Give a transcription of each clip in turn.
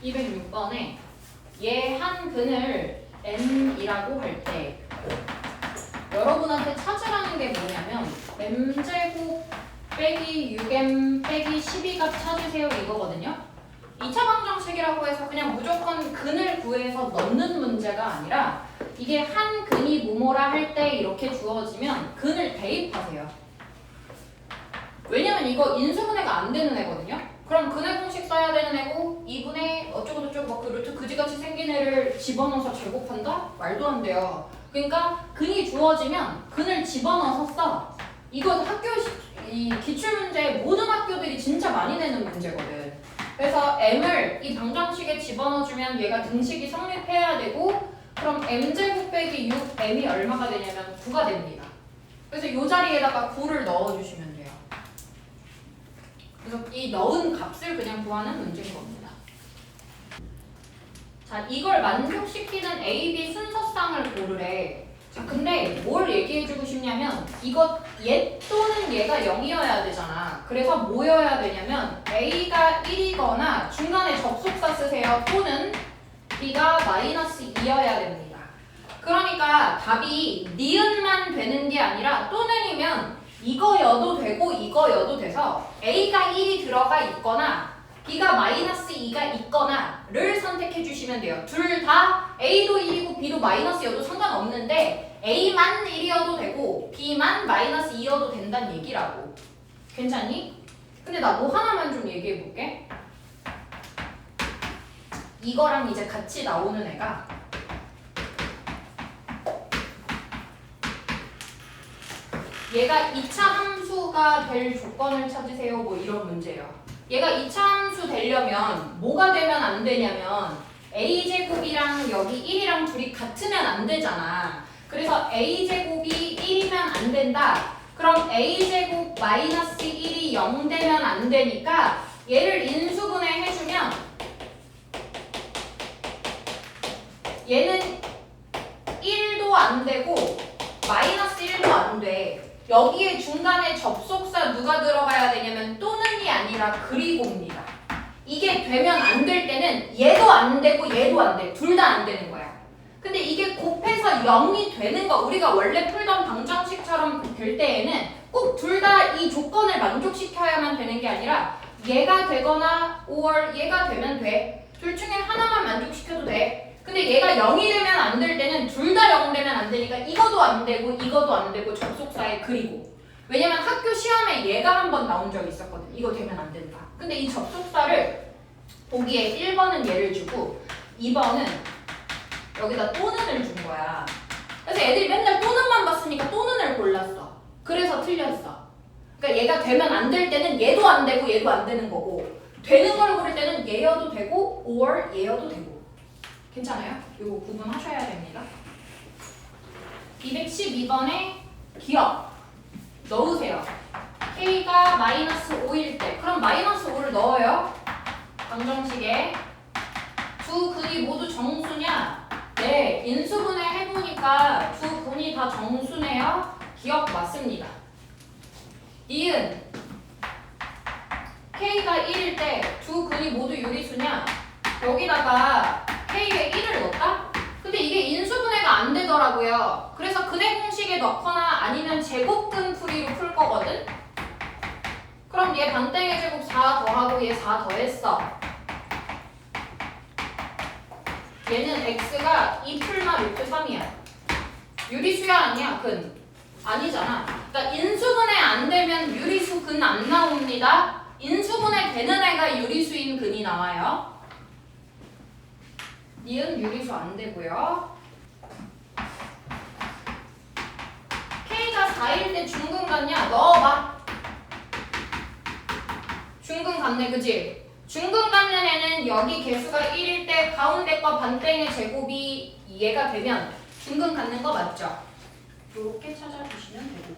206번에 얘 한 근을 n이라고 할 때 여러분한테 찾으라는 게 뭐냐면 m제곱 빼기 6m 빼기 12값 찾으세요 이거거든요. 2차 방정식이라고 해서 그냥 무조건 근을 구해서 넣는 문제가 아니라 이게 한 근이 뭐뭐라 할 때 이렇게 주어지면 근을 대입하세요. 왜냐면 이거 인수분해가 안 되는 애거든요. 그럼 근의 공식 써야 되는 애고 2분의 어쩌고저쩌고 막 그 루트 그지같이 생긴 애를 집어넣어서 제곱한다? 말도 안 돼요. 그러니까 근이 주어지면 근을 집어넣어서 써. 이거 이 기출문제 모든 학교들이 진짜 많이 내는 문제거든. 그래서 m을 이 방정식에 집어넣어주면 얘가 등식이 성립해야 되고 그럼 m제곱 빼기 6m이 얼마가 되냐면 9가 됩니다. 그래서 이 자리에다가 9를 넣어주시면 돼요. 그래서 이 넣은 값을 그냥 구하는 문제인 겁니다. 자, 이걸 만족시키는 A, B 순서쌍을 고르래. 자, 근데 뭘 얘기해주고 싶냐면 이거 얘 또는 얘가 0이어야 되잖아. 그래서 뭐여야 되냐면 A가 1이거나 중간에 접속사 쓰세요. 또는 B가 마이너스 2여야 됩니다. 그러니까 답이 니은만 되는 게 아니라 또는이면 이거여도 되고 이거여도 돼서 A가 1이 들어가 있거나 B가 마이너스 2가 있거나를 선택해 주시면 돼요. 둘 다 A도 1이고 B도 마이너스여도 상관없는데 A만 1이어도 되고 B만 마이너스 2여도 된다는 얘기라고. 괜찮니? 근데 나 뭐 하나만 좀 얘기해 볼게. 이거랑 이제 같이 나오는 애가 얘가 2차 함수가 될 조건을 찾으세요. 뭐 이런 문제예요. 얘가 2차 함수 되려면 뭐가 되면 안 되냐면 a제곱이랑 여기 1이랑 둘이 같으면 안 되잖아. 그래서 a제곱이 1이면 안 된다. 그럼 a제곱 마이너스 1이 0 되면 안 되니까 얘를 인수분해 해주면 얘는 1도 안 되고 마이너스 1도 안 돼. 여기에 중간에 접속사 누가 들어가야 되냐면 또는이 아니라 그리고입니다. 이게 되면 안 될 때는 얘도 안 되고 얘도 안 돼. 둘 다 안 되는 거야. 근데 이게 곱해서 0이 되는 거 우리가 원래 풀던 방정식처럼 될 때에는 꼭 둘 다 이 조건을 만족시켜야만 되는 게 아니라 얘가 되거나 or 얘가 되면 돼. 둘 중에 하나만 만족시켜도 돼. 근데 얘가 0이 되면 안 될 때는 둘 다 0 되면 안 되니까 이것도 안 되고 이것도 안 되고 접속사에 그리고. 왜냐면 학교 시험에 얘가 한번 나온 적이 있었거든. 이거 되면 안 된다. 근데 이 접속사를 보기에 1번은 얘를 주고 2번은 여기다 또는을 준 거야. 그래서 애들이 맨날 또는만 봤으니까 또는을 골랐어. 그래서 틀렸어. 그러니까 얘가 되면 안 될 때는 얘도 안 되고 얘도 안 되는 거고 되는 걸 고를 때는 얘여도 되고 or 얘여도 되고. 괜찮아요? 이거 구분하셔야 됩니다. 212번에 기억 넣으세요. K가 마이너스 5일 때 그럼 마이너스 5를 넣어요. 방정식에 두 근이 모두 정수냐? 네, 인수분해 해보니까 두 근이 다 정수네요. 기억 맞습니다. 니은 K가 1일 때 두 근이 모두 유리수냐? 여기다가 K에 1을 넣었다? 근데 이게 인수분해가 안 되더라고요. 그래서 근의 공식에 넣거나 아니면 제곱근 풀이로 풀 거거든? 그럼 얘 반땡의 제곱 4 더하고 얘 4 더했어. 얘는 x가 2풀마 루트 3이야. 유리수야 아니야? 근? 아니잖아. 그러니까 인수분해 안 되면 유리수 근 안 나옵니다. 인수분해 되는 애가 유리수인 근이 나와요. 니은 유리수 안 되고요. K가 4일 때 중근 같냐? 넣어봐. 중근 같네, 그지? 중근 같는 애는 여기 개수가 1일 때 가운데 거 반땡의 제곱이 얘가 되면 중근 갖는 거 맞죠? 이렇게 찾아주시면 되고.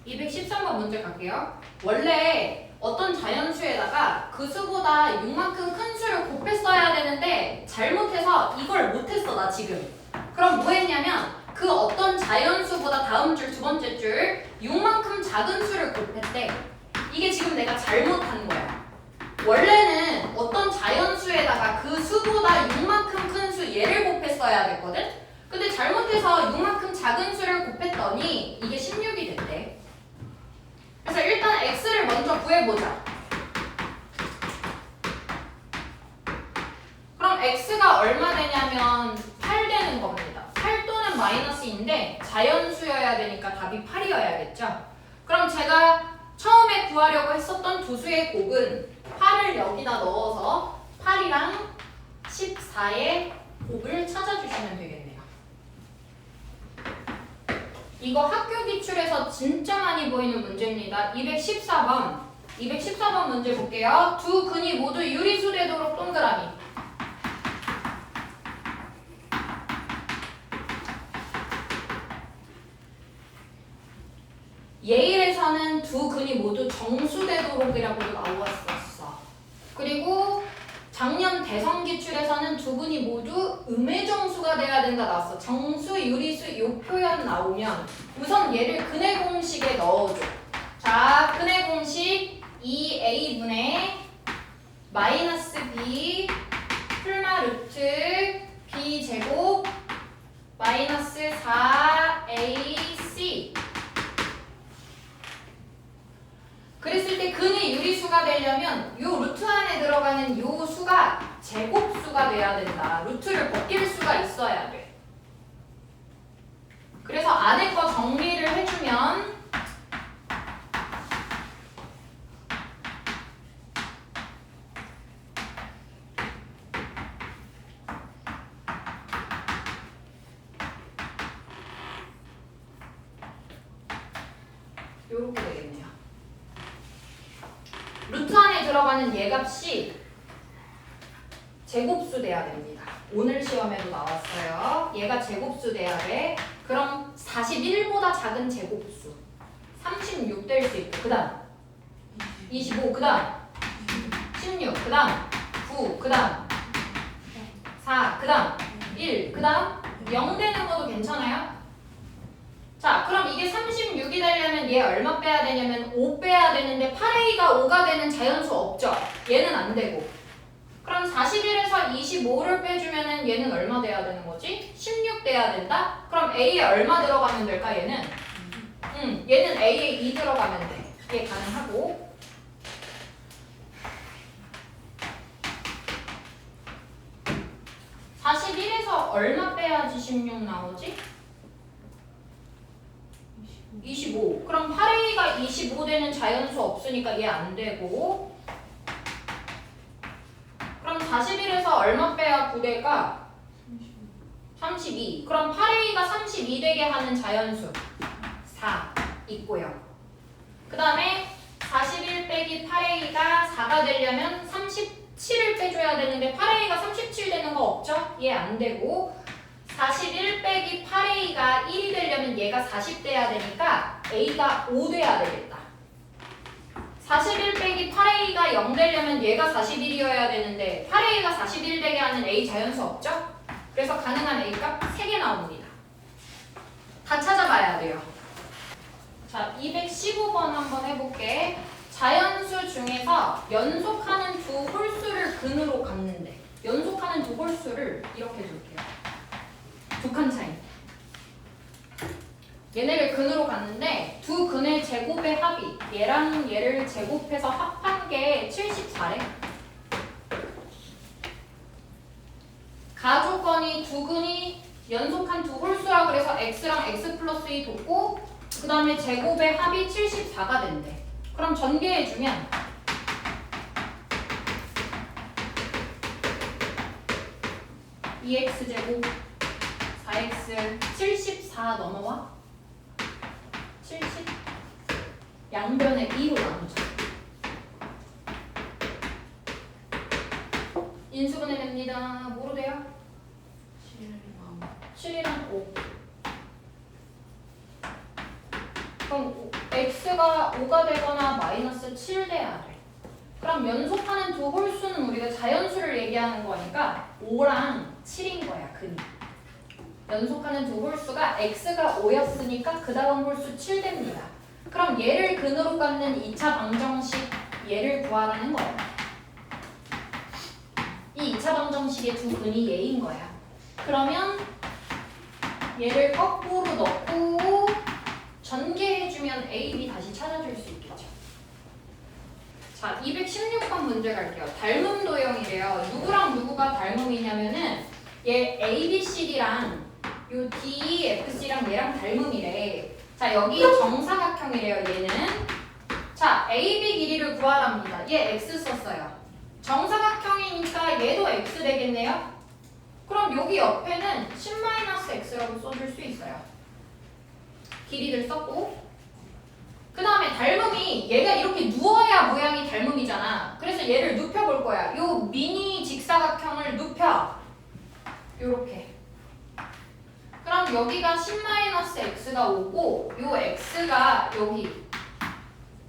213번 문제 갈게요. 원래 어떤 자연수에다가 그 수보다 6만큼 큰 수를 곱했어야 되는데 잘못해서 이걸 못했어 나 지금. 그럼 뭐 했냐면 그 어떤 자연수보다 다음 줄 두 번째 줄 6만큼 작은 수를 곱했대. 이게 지금 내가 잘못한 거야. 원래는 어떤 자연수에 구해보자. 그럼 x가 얼마 되냐면 8 되는 겁니다. 8 또는 마이너스인데 자연수여야 되니까 답이 8이어야겠죠. 그럼 제가 처음에 구하려고 했었던 두 수의 곱은 8을 여기다 넣어서 8이랑 14의 곱을 찾아주시면 되겠네요. 이거 학교 기출에서 진짜 많이 보이는 문제입니다. 214번. 214번 문제 볼게요. 두 근이 모두 유리수 되도록 동그라미. 예일에서는 두 근이 모두 정수되도록이라고도 나왔었어. 그리고 작년 대성 기출에서는 두 근이 모두 음의 정수가 돼야 된다 나왔어. 정수, 유리수 이 표현 나오면 우선 얘를 근의 공식에 넣어줘. 자, 근의 공식 2a분의 마이너스 b 풀마 루트 b 제곱 마이너스 4ac. 그랬을 때 근의 유리수가 되려면 요 루트 안에 들어가는 요 수가 제곱수가 돼야 된다. 루트를 벗길 수가 있어야 돼. 그래서 안에 거 정리를 해주면 요렇게 되겠네요. 루트 안에 들어가는 얘 값이 제곱수 돼야 됩니다. 오늘 시험에도 나왔어요. 얘가 제곱수 돼야 돼. 그럼 41보다 작은 제곱수 36 될 수 있고, 그 다음 25, 그 다음 16, 그 다음 9, 그 다음 4, 그 다음 1, 그 다음 0 되는 것도 괜찮아요? 자, 그럼 이게 36이 되려면 얘 얼마 빼야 되냐면 5 빼야 되는데 8a가 5가 되는 자연수 없죠? 얘는 안 되고. 그럼 41에서 25를 빼주면은 얘는 얼마 돼야 되는 거지? 16 돼야 된다? 그럼 a에 얼마 들어가면 될까 얘는? 얘는 a에 2 들어가면 돼. 이게 가능하고. (41에서) 얼마 빼야지 16 나오지? 25. 그럼 8a가 25 되는 자연수 없으니까 얘 안 되고. 그럼 41에서 얼마 빼야 9될까? 32. 그럼 8a가 32 되게 하는 자연수 4 있고요. 그 다음에 41 빼기 8a가 4가 되려면 37을 빼줘야 되는데 8a가 37 되는 거 없죠? 얘 안 되고. 41 빼기 8a가 1이 되려면 얘가 40 돼야 되니까 a가 5 돼야 되겠다. 41 빼기 8a가 0 되려면 얘가 41이어야 되는데 8a가 41 되게 하는 a 자연수 없죠? 그래서 가능한 a값 3개 나옵니다. 다 찾아봐야 돼요. 자, 215번 한번 해볼게. 자연수 중에서 연속하는 두 홀수를 근으로 갖는데 연속하는 두 홀수를 이렇게 줄게요. 두 칸 차이. 얘네를 근으로 갖는데 두 근의 제곱의 합이 얘랑 얘를 제곱해서 합한 게 74래. 가조건이 두 근이 연속한 두 홀수라 그래서 x랑 x 플러스 2 뒀고 그 다음에 제곱의 합이 74가 된대. 그럼 전개해주면 2x제곱 4x 74 넘어와? 70? 양변에 2로 나누자. 인수분해 됩니다. 뭐로 돼요? 7이랑 5. 그럼 x가 5가 되거나 마이너스 7 돼야 돼. 그럼 연속하는 두 홀수는 우리가 자연수를 얘기하는 거니까 5랑 7인 거야, 근이. 연속하는 두 홀수가 x가 5였으니까 그 다음 홀수 7 됩니다. 그럼 얘를 근으로 갖는 2차 방정식 얘를 구하라는 거야. 이 2차 방정식의 두 근이 얘인 거야. 그러면 얘를 거꾸로 넣고 전개해주면 a, b 다시 찾아줄 수 있겠죠. 자, 216번 문제 갈게요. 닮음 도형이래요. 누구랑 누구가 닮음이냐면은 얘 A, B, C, D랑 요 D, E, F, C랑 얘랑 닮음이래. 자, 여기 정사각형이래요. 얘는. 자, A, B 길이를 구하랍니다. 얘 X 썼어요. 정사각형이니까 얘도 X 되겠네요. 그럼 여기 옆에는 10-X라고 써줄 수 있어요. 길이를 썼고 그 다음에 닮음이 얘가 이렇게 누워야 모양이 닮음이잖아. 그래서 얘를 눕혀볼 거야. 요 미니 직사각형을 눕혀. 요렇게. 그럼 여기가 10-X가 오고 요 X가 여기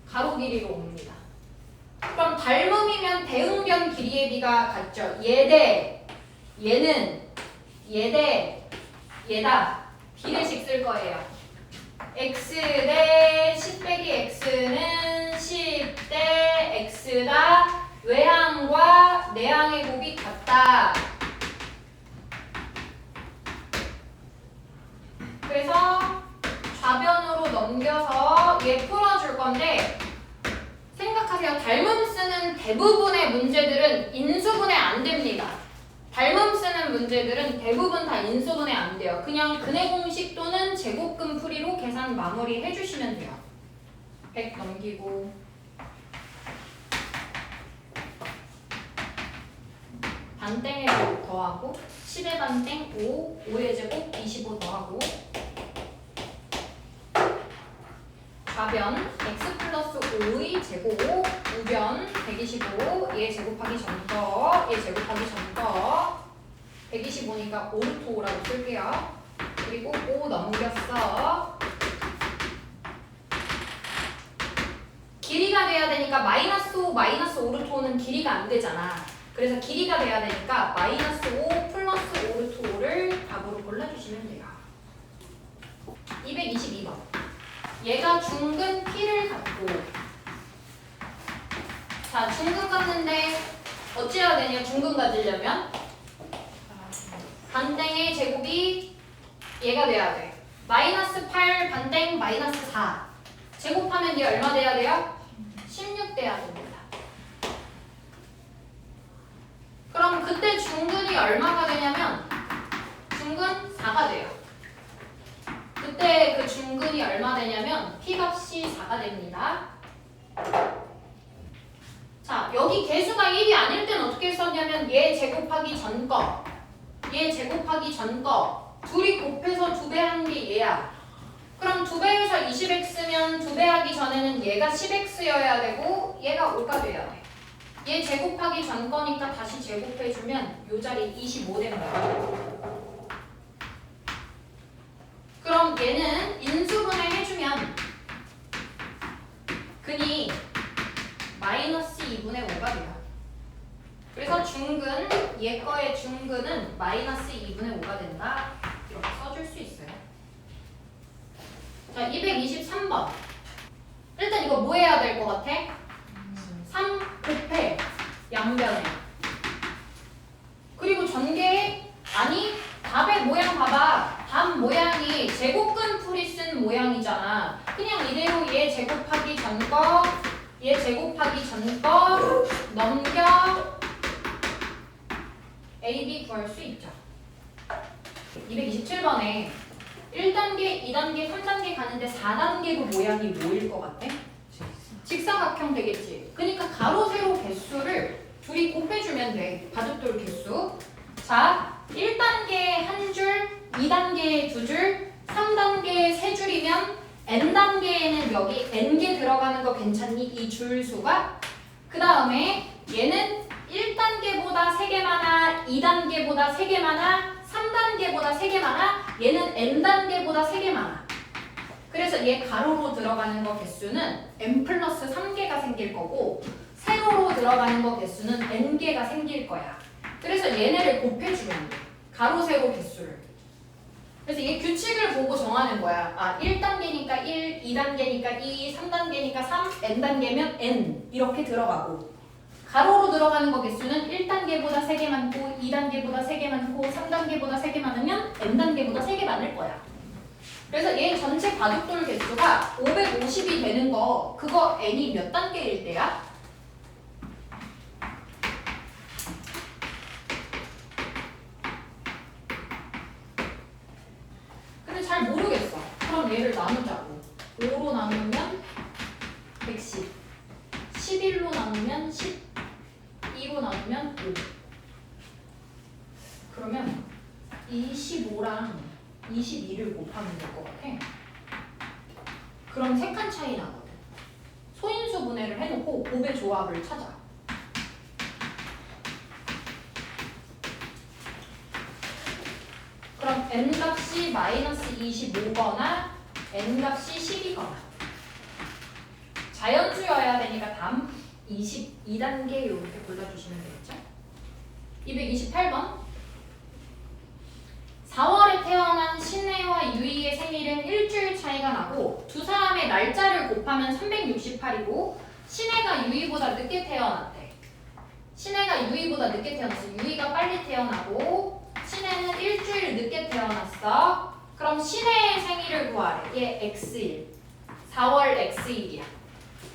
가로 길이로 옵니다. 그럼 닮음이면 대응변 길이의 비가 같죠. 얘 대 얘는 얘 대 얘다. 비례식 쓸 거예요. x 대 10 빼기 x는 10 대 x다. 외항과 내항의 곱이 같다. 그래서 좌변으로 넘겨서 얘 풀어줄 건데 생각하세요. 닮음 쓰는 대부분의 문제들은 인수분해 안 됩니다. 닮음 쓰는 문제들은 대부분 다 인수분해 안 돼요. 그냥 근해 공식 또는 제곱근 풀이로 계산 마무리 해주시면 돼요. 100 넘기고 반땡에 5 더하고 10의 반땡 5, 5의 제곱 25 더하고 좌변 x 플러스 5의 제곱 우변 125 얘 제곱하기 전거 얘 제곱하기 전거 125니까 5루트 5라고 쓸게요. 그리고 5 넘겼어. 길이가 돼야 되니까 마이너스 5 마이너스 5루트 5는 길이가 안 되잖아. 그래서 길이가 돼야 되니까 마이너스 5 플러스 5루트 5를 답으로 골라주시면 돼요. 222번 얘가 중근 P를 갖고 자 중근 갖는데 어찌해야 되냐. 중근 가지려면 반땡의 제곱이 얘가 돼야 돼. 마이너스 8 반땡 마이너스 4 제곱하면 얘 얼마 돼야 돼요? 16 돼야 됩니다. 그럼 그때 중근이 얼마가 되냐면 중근 4가 돼요. 그때 그 중근이 얼마 되냐면 P값이 4가 됩니다. 자, 여기 개수가 1이 아닐 땐 어떻게 썼냐면 얘 제곱하기 전 거, 얘 제곱하기 전 거 둘이 곱해서 2배 한 게 얘야. 그럼 2배에서 20x면 2배 하기 전에는 얘가 10x여야 되고 얘가 5가 돼야 돼. 얘 제곱하기 전 거니까 다시 제곱해주면 요 자리 25 됩니다. 그럼 얘는 인수분해 해주면 근이 마이너스 2분의 5가 돼요. 그래서 중근, 얘 거의 중근은 마이너스 2분의 5가 된다. 이렇게 써줄 수 있어요. 자, 223번. 일단 이거 뭐 해야 될 것 같아? 3 곱해. 양변에. 그리고 전개에 아니 답의 모양 봐봐. 답 모양이 제곱근 풀이 쓴 모양이잖아. 그냥 이대로 얘 제곱하기 전 거, 얘 제곱하기 전 거 넘겨 A, B 구할 수 있죠. 227번에 1단계, 2단계, 3단계 가는데 4단계로 모양이 뭐일 것 같아? 직사각형 되겠지. 그러니까 가로, 세로 개수를 둘이 곱해주면 돼. 바둑돌 개수. 자, 1단계에 한 줄, 2단계에 두 줄, 3단계에 세 줄이면 n단계에는 여기 n개 들어가는 거 괜찮니? 이 줄 수가? 그 다음에 얘는 1단계보다 3개 많아, 2단계보다 3개 많아, 3단계보다 3개 많아, 얘는 n단계보다 3개 많아. 그래서 얘 가로로 들어가는 거 개수는 n 플러스 3개가 생길 거고 세로로 들어가는 거 개수는 n개가 생길 거야. 그래서 얘네를 곱해주면 돼. 가로, 세로 개수를. 그래서 얘 규칙을 보고 정하는 거야. 아, 1단계니까 1, 2단계니까 2, 3단계니까 3, n단계면 n 이렇게 들어가고 가로로 들어가는 거 개수는 1단계보다 3개 많고 2단계보다 3개 많고 3단계보다 3개 많으면 n단계보다 3개 많을 거야. 그래서 얘 전체 바둑돌 개수가 550이 되는 거 그거 n이 몇 단계일 때야? 얘를 나누자고. 5로 나누면 110, 11로 나누면 10, 2로 나누면 5. 그러면 25랑 22를 곱하면 될 것 같아. 그럼 3칸 차이 나거든. 소인수 분해를 해놓고 곱의 조합을 찾아. 그럼 n값이 마이너스 25거나 n값이 10이거나 자연수여야 되니까 답 22단계 이렇게 골라주시면 되겠죠? 228번 4월에 태어난 신혜와 유이의 생일은 일주일 차이가 나고 두 사람의 날짜를 곱하면 368이고 신혜가 유이보다 늦게 태어났대. 신혜가 유이보다 늦게 태어났어. 유이가 빨리 태어나고 신혜는 일주일 늦게 태어났어. 그럼 신혜의 생일을 구하래. 얘 X일. 4월 X일이야.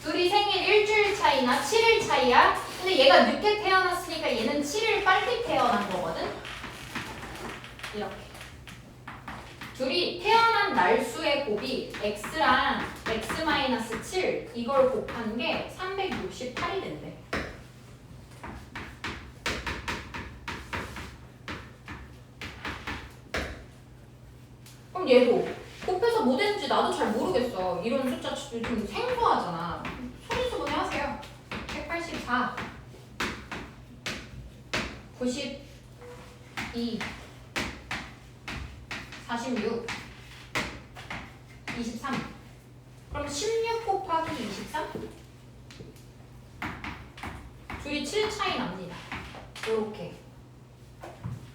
둘이 생일 일주일 차이나 7일 차이야. 근데 얘가 늦게 태어났으니까 얘는 7일 빨리 태어난 거거든. 이렇게. 둘이 태어난 날수의 곱이 X랑 X-7 이걸 곱한 게 368이 된대. 그럼 얘도 곱해서 뭐 되는지 나도 잘 모르겠어. 이런 숫자 좀 생소하잖아. 소인수분해 하세요. 184 92 46 23 그럼 16 곱하기 23 둘이 7 차이 납니다. 요렇게.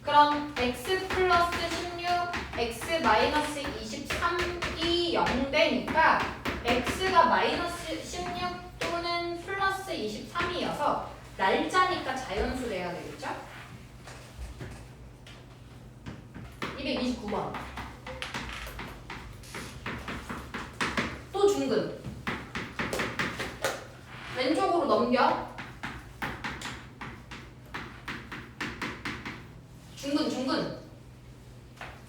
그럼 x 플러스 16 x 마이너스 23이 0 되니까 x가 마이너스 16 또는 플러스 23이어서 날짜니까 자연수 돼야 되겠죠? 229번 또 중근 왼쪽으로 넘겨. 중근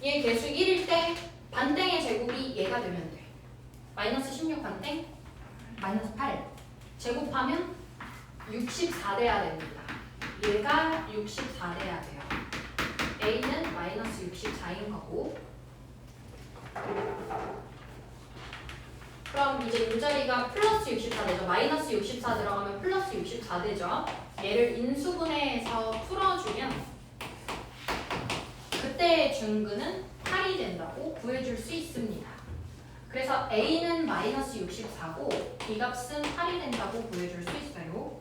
얘 개수 1일 때 반땡의 제곱이 얘가 되면 돼. 마이너스 16 반땡 마이너스 8 제곱하면 64 돼야 됩니다. 얘가 64 돼야 돼요. A는 마이너스 64인 거고. 그럼 이제 이 자리가 플러스 64 되죠. 마이너스 64 들어가면 플러스 64 되죠. 얘를 인수분해해서 풀어주면 그때의 중근은 8이 된다고 구해줄 수 있습니다. 그래서 A는 마이너스 64고 B 값은 8이 된다고 구해줄 수 있어요.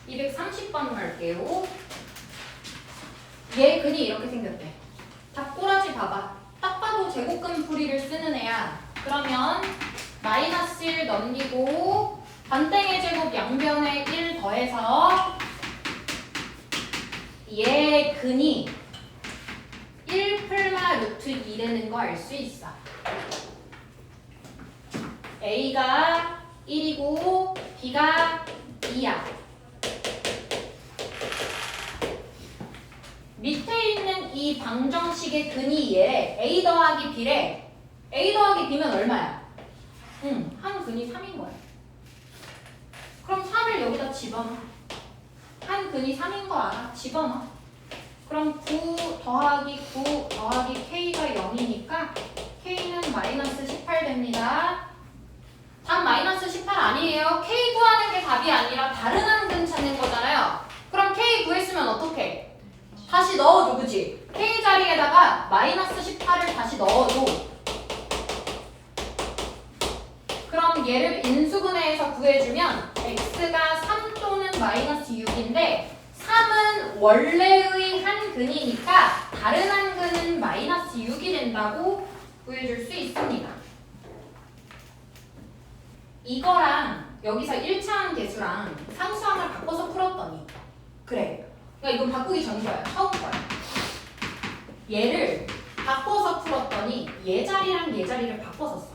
230번 갈게요. 얘 근이 이렇게 생겼대. 닭꼬라지 봐봐. 딱 봐도 제곱근 풀이를 쓰는 애야. 그러면 마이너스 1 넘기고 반땡의 제곱 양변에 1 더해서 얘 근이 1 플마 루트 2 되는 거 알 수 있어. A가 1이고 B가 2야. 밑에 있는 이 방정식의 근이 얘래. A 더하기 B래. A 더하기 B면 얼마야? 한 근이 3인 거야. 그럼 3을 여기다 집어넣어. 한 근이 3인 거 알아? 집어넣어. 그럼 9 더하기 9 더하기 K가 0이니까 K는 마이너스 18 됩니다. 답 마이너스 18 아니에요. K 구하는 게 답이 아니라 다른 한 근 찾는 거잖아요. 그럼 K 구했으면 어떡해? 다시 넣어줘, 그치? K 자리에다가 마이너스 18을 다시 넣어줘. 그럼 얘를 인수분해해서 구해주면 x가 3 또는 마이너스 6인데 3은 원래의 한 근이니까 다른 한 근은 마이너스 6이 된다고 구해줄 수 있습니다. 이거랑 여기서 1차항 계수랑 상수항을 바꿔서 풀었더니 그래. 그러니까 이건 바꾸기 전 거야. 처음 거야. 얘를 바꿔서 풀었더니 얘 자리랑 얘 자리를 바꿔서 써.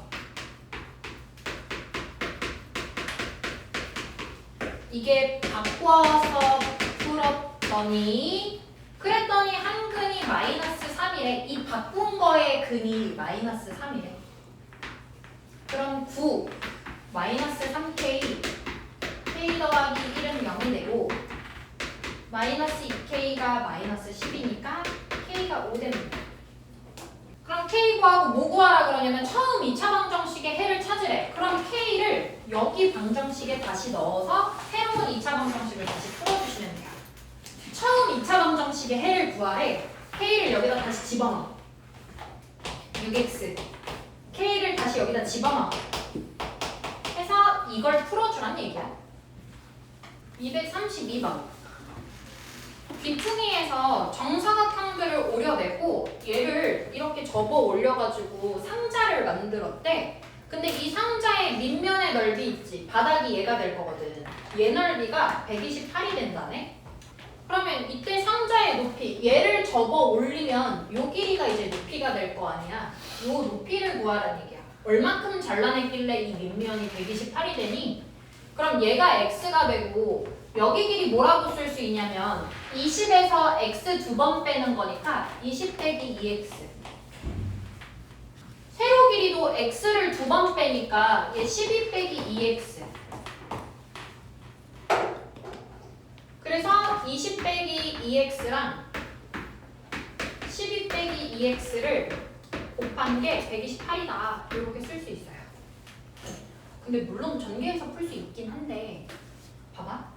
이게 바꿔서 풀었더니 그랬더니 한 근이 마이너스 4 3이래. 이 바꾼 거의 근이 마이너스 3이래. 그럼 9 마이너스 3k k 더하기 1은 0이 되고 마이너스 2k가 마이너스 10이니까 k가 5 됩니다. 그럼 k 구하고 뭐 구하라 그러냐면 처음 2차 방정식의 해를 찾으래. 그럼 k를 여기 방정식에 다시 넣어서 새로운 2차 방정식을 다시 풀어주시면 돼요. 처음 2차 방정식의 해를 구하래. k를 여기다 다시 집어넣어. 6x k를 다시 여기다 집어넣어. 해서 이걸 풀어주란 얘기야. 232번 귀퉁이에서 정사각형들을 오려내고 얘를 이렇게 접어 올려가지고 상자를 만들었대. 근데 이 상자의 밑면의 넓이 있지. 바닥이 얘가 될 거거든. 얘 넓이가 128이 된다네. 그러면 이때 상자의 높이 얘를 접어 올리면 요 길이가 이제 높이가 될 거 아니야. 요 높이를 구하라는 얘기야. 얼만큼 잘라냈길래 이 밑면이 128이 되니? 그럼 얘가 x가 되고 여기 길이 뭐라고 쓸 수 있냐면 20에서 x 2번 빼는 거니까 20 빼기 2x. 세로 길이도 x를 2번 빼니까 얘 12 빼기 2x. 그래서 20 빼기 2x랑 12 빼기 2x를 곱한 게 128이다. 이렇게 쓸 수 있어요. 근데 물론 전개해서 풀 수 있긴 한데 봐봐.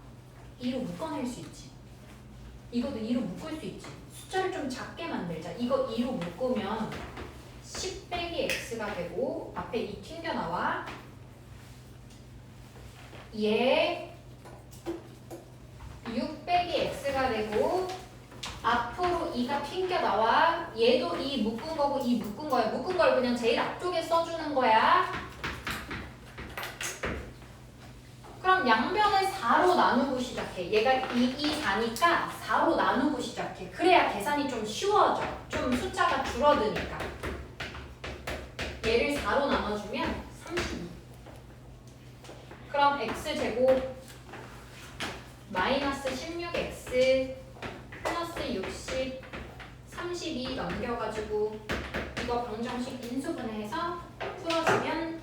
2로 묶어낼 수 있지. 이것도 2로 묶을 수 있지. 숫자를 좀 작게 만들자. 이거 2로 묶으면 10 빼기 x가 되고 앞에 2 튕겨나와. 얘 6 빼기 x가 되고 앞으로 2가 튕겨나와. 얘도 2 묶은 거고 2 묶은 거야. 묶은 걸 그냥 제일 앞쪽에 써주는 거야. 그럼 양변을 4로 나누고 시작해. 얘가 2, 2, 4니까 4로 나누고 시작해. 그래야 계산이 좀 쉬워져. 좀 숫자가 줄어드니까. 얘를 4로 나눠주면 32. 그럼 x제곱 마이너스 16x 플러스 60 32 넘겨가지고 이거 방정식 인수분해해서 풀어주면